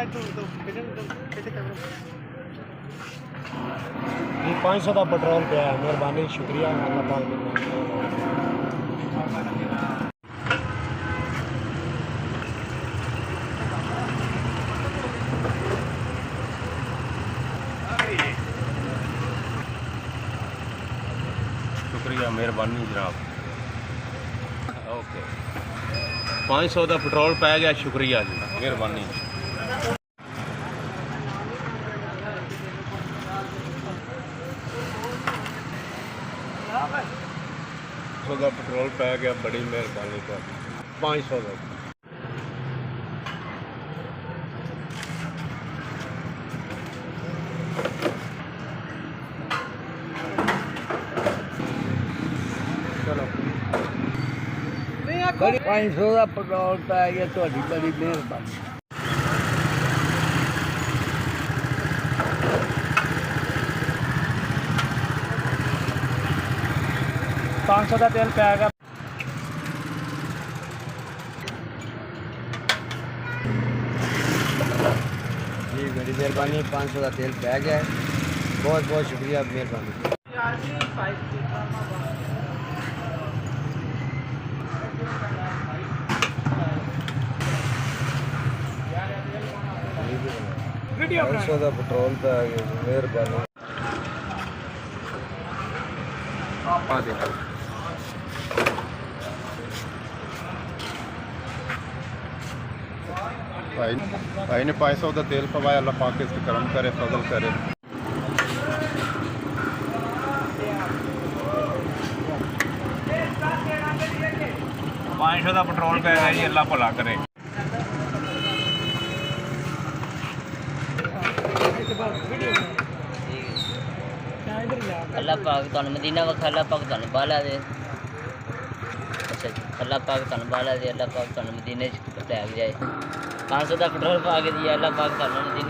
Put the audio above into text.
जी 500 का पेट्रोल पे है। मेहरबानी शुक्रिया अल्लाह पाक ने। शुक्रिया मेहरबानी जनाब। ओके 500 का पेट्रोल पै गया। शुक्रिया जी मेहरबानी। का पेट्रोल पै गया। बड़ी मेहरबानी का 500 का। चलो 500 का पेट्रोल पै गया। ਤੁਹਾਡੀ ਬੜੀ ਮਿਹਰਬਾਨੀ। पाँच सौ का तेल पे आएगा। जी बड़ी मेहरबानी। 500 का तेल पै गया है। बहुत बहुत शुक्रिया मेहरबानी। वीडियो 500 का पेट्रोल पै गया। मेहरबानी। भाई ने 500 का तेल पवाया। अल्लाह पाक इसके करम करे, फजल करे। पाँच सौ का पेट्रोल पे है जी। अल्लाह भला करे। अल्लाह पाक तुहानू मदीना वखा। अल्लाह पाक तुहानू बाला दे। अच्छा जी अल्लाह पाक तुहानू बाला दे। अल्लाह पाक तुहानू मदीने च लैके जाए। 500 का पेट्रोल पा के दिया। अल्लाह पाक तुहानू मदीना